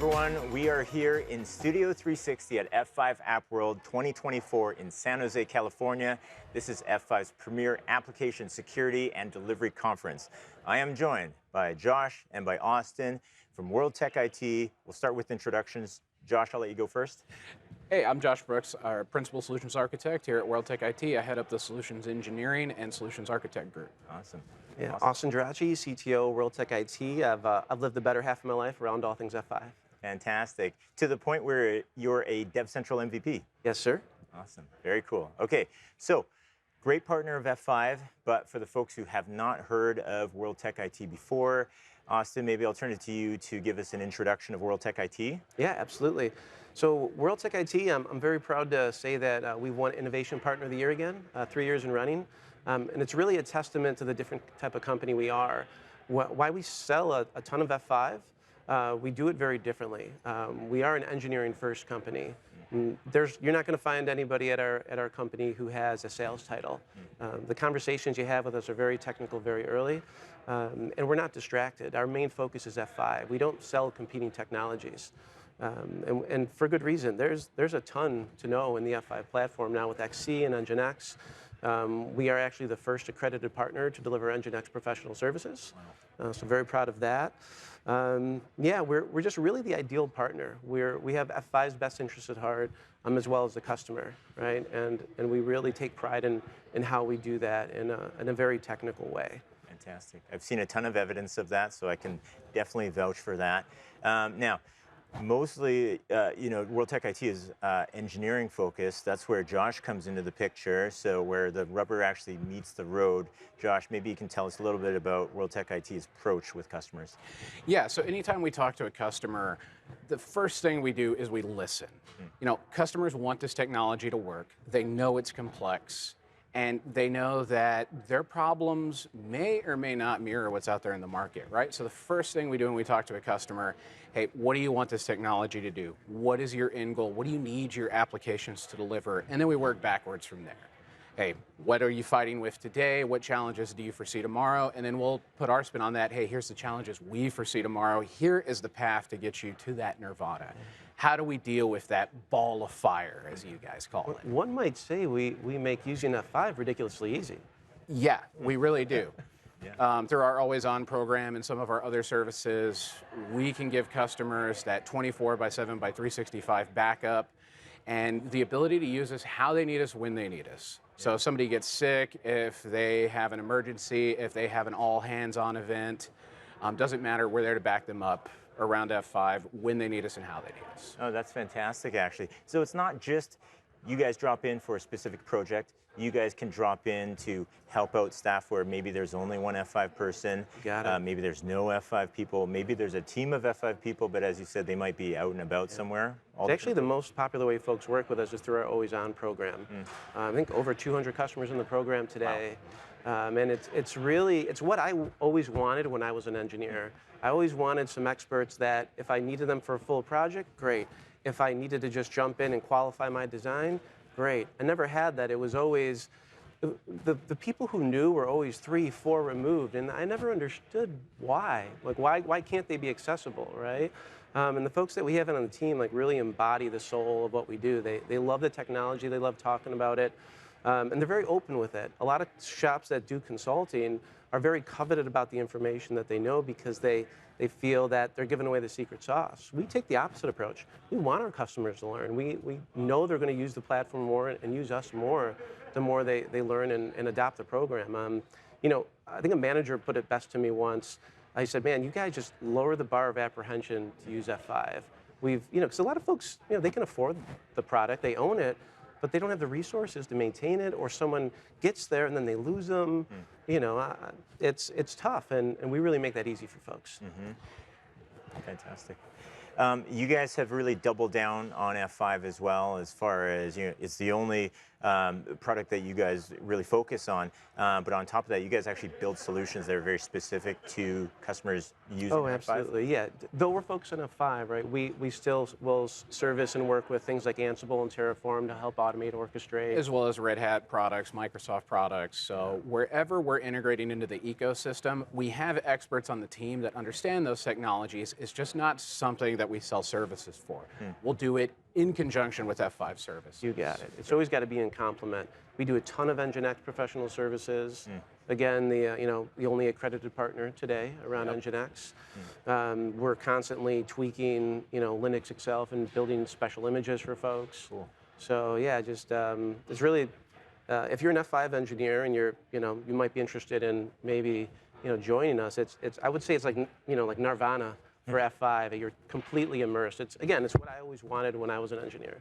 everyone. We are here in Studio 360 at F5 AppWorld 2024 in San Jose, California. This is F5's premier application security and delivery conference. I am joined by Josh and by Austin from WorldTech IT. We'll start with introductions. Josh, I'll let you go first. Hey, I'm Josh Brooks, our Principal Solutions Architect here at WorldTech IT. I head up the Solutions Engineering and Solutions Architect group. Awesome. Yeah, Austin Geraci, CTO, WorldTech IT. I've lived the better half of my life around all things F5. Fantastic. To the point where you're a DevCentral MVP. Yes, sir. Awesome. Very cool. Okay, so great partner of F5, but for the folks who have not heard of WorldTech IT before, Austin, maybe I'll turn it to you to give us an introduction of WorldTech IT. Yeah, absolutely. So WorldTech IT, I'm very proud to say that we won Innovation Partner of the Year again, 3 years in running. And it's really a testament to the different type of company we are. Why we sell a ton of F5, we do it very differently. We are an engineering first company. You're not going to find anybody at our company who has a sales title. The conversations you have with us are very technical, very early, and we're not distracted. Our main focus is F5. We don't sell competing technologies, and for good reason. There's a ton to know in the F5 platform now with XC and NGINX. We are actually the first accredited partner to deliver NGINX professional services, so very proud of that. Yeah, we're just really the ideal partner. We have F5's best interests at heart, as well as the customer, right? And we really take pride in how we do that in a very technical way. Fantastic. I've seen a ton of evidence of that, so I can definitely vouch for that. Now, mostly, WorldTech IT is engineering focused. That's where Josh comes into the picture. So where the rubber actually meets the road. Josh, maybe you can tell us a little bit about WorldTech IT's approach with customers. Yeah, so anytime we talk to a customer, the first thing we do is we listen. You know, customers want this technology to work. They know it's complex. And they know that their problems may or may not mirror what's out there in the market, right? So the first thing we do when we talk to a customer, hey, what do you want this technology to do? What is your end goal? What do you need your applications to deliver? And then we work backwards from there. Hey, what are you fighting with today? What challenges do you foresee tomorrow? And then we'll put our spin on that. Hey, here's the challenges we foresee tomorrow. Here is the path to get you to that nirvana. How do we deal with that ball of fire, as you guys call it? One might say we make using F5 ridiculously easy. Yeah, we really do. Through our always-on program and some of our other services, we can give customers that 24/7/365 backup and the ability to use us how they need us, when they need us. So if somebody gets sick, if they have an emergency, if they have an all-hands-on event, doesn't matter, we're there to back them up around F5 when they need us and how they need us. Oh, that's fantastic, actually. So it's not just you guys drop in for a specific project. You guys can drop in to help out staff where maybe there's only one F5 person. Got it. Maybe there's no F5 people. Maybe there's a team of F5 people, but as you said, they might be out and about somewhere. It's actually the most popular way folks work with us is through our always-on program. I think over 200 customers in the program today. Wow. And it's what I always wanted when I was an engineer. I always wanted some experts that if I needed them for a full project, great. If I needed to just jump in and qualify my design, great. I never had that. It was always, the people who knew were always 3, 4 removed, and I never understood why. Like, why can't they be accessible, right? And the folks that we have on the team like really embody the soul of what we do. They love the technology, they love talking about it, and they're very open with it. A lot of shops that do consulting are very coveted about the information that they know because they feel that they're giving away the secret sauce. We take the opposite approach. We want our customers to learn. We know they're going to use the platform more and use us more the more they learn and adopt the program. You know, I think a manager put it best to me once. I said, man, you guys just lower the bar of apprehension to use F5. Because a lot of folks, they can afford the product, they own it, but they don't have the resources to maintain it, or someone gets there and then they lose them. It's tough, and we really make that easy for folks. Fantastic. You guys have really doubled down on F5 as well, as far as, it's the only product that you guys really focus on. But on top of that, you guys actually build solutions that are very specific to customers using F5. Oh, absolutely, yeah. Though we're focused on F5, right, we still will service and work with things like Ansible and Terraform to help automate, orchestrate. As well as Red Hat products, Microsoft products. So wherever we're integrating into the ecosystem, we have experts on the team that understand those technologies. It's just not something that we sell services for. We'll do it in conjunction with F5 service. You got it. It's always got to be in complement. We do a ton of NGINX professional services. Again, the only accredited partner today around NGINX. We're constantly tweaking Linux itself and building special images for folks. Cool. So yeah, just it's really if you're an F5 engineer and you might be interested in maybe joining us. It's I would say it's like like Nirvana for F5. You're completely immersed. It's what I always wanted when I was an engineer.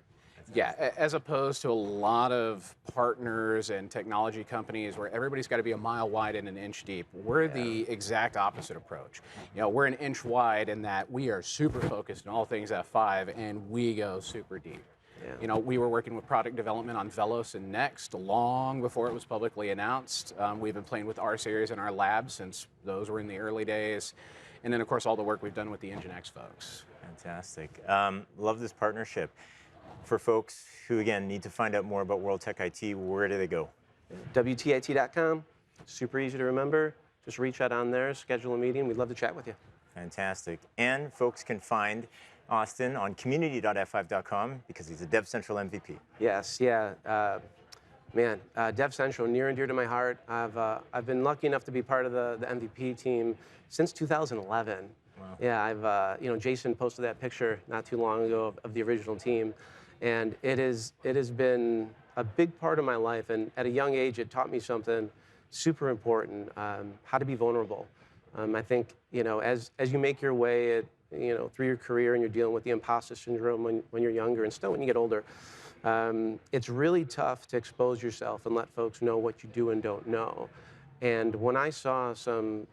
Yeah, as opposed to a lot of partners and technology companies where everybody's got to be a mile wide and an inch deep. We're the exact opposite approach. We're an inch wide in that we are super focused on all things F5 and we go super deep. Yeah. We were working with product development on Velos and Next long before it was publicly announced. We've been playing with R series in our labs since those were in the early days. And then, of course, all the work we've done with the NGINX folks. Fantastic. Love this partnership. For folks who, again, need to find out more about WorldTech IT, where do they go? WTIT.com. Super easy to remember. Just reach out on there, schedule a meeting. We'd love to chat with you. Fantastic. And folks can find Austin on community.f5.com because he's a DevCentral MVP. Yes, yeah. Man, DevCentral, near and dear to my heart. I've been lucky enough to be part of the MVP team since 2011. Wow. Yeah, Jason posted that picture not too long ago of the original team, and it has been a big part of my life. And at a young age, it taught me something super important: how to be vulnerable. I think as you make your way through your career and you're dealing with the imposter syndrome when you're younger and still when you get older, it's really tough to expose yourself and let folks know what you do and don't know. And when I saw some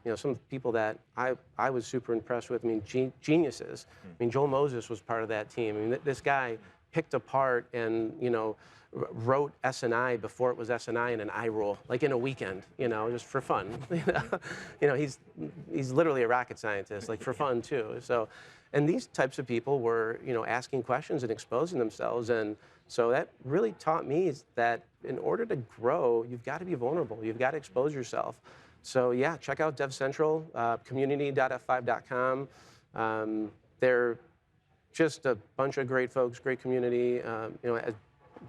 people that I was super impressed with, geniuses. Joel Moses was part of that team. This guy picked apart and wrote SNI before it was SNI in an eye roll, like in a weekend, just for fun. He's literally a rocket scientist, like for fun too. So, and these types of people were, asking questions and exposing themselves, and so that really taught me that in order to grow, you've got to be vulnerable. You've got to expose yourself. So yeah, check out DevCentral, community.f5.com. They're just a bunch of great folks, great community. As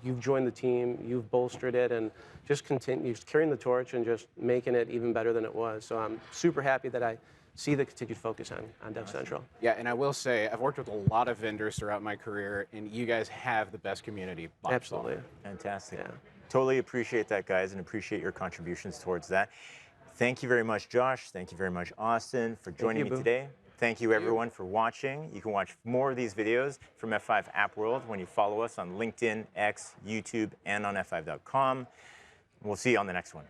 you've joined the team, you've bolstered it, and just continue carrying the torch and just making it even better than it was. So I'm super happy that I see the continued focus on DevCentral. Yeah, and I will say, I've worked with a lot of vendors throughout my career, and you guys have the best community. Absolutely. Fantastic. Yeah. Totally appreciate that, guys, and appreciate your contributions towards that. Thank you very much, Josh. Thank you very much, Austin, for joining me today. Thank you, everyone, for watching. You can watch more of these videos from F5 AppWorld when you follow us on LinkedIn, X, YouTube, and on F5.com. We'll see you on the next one.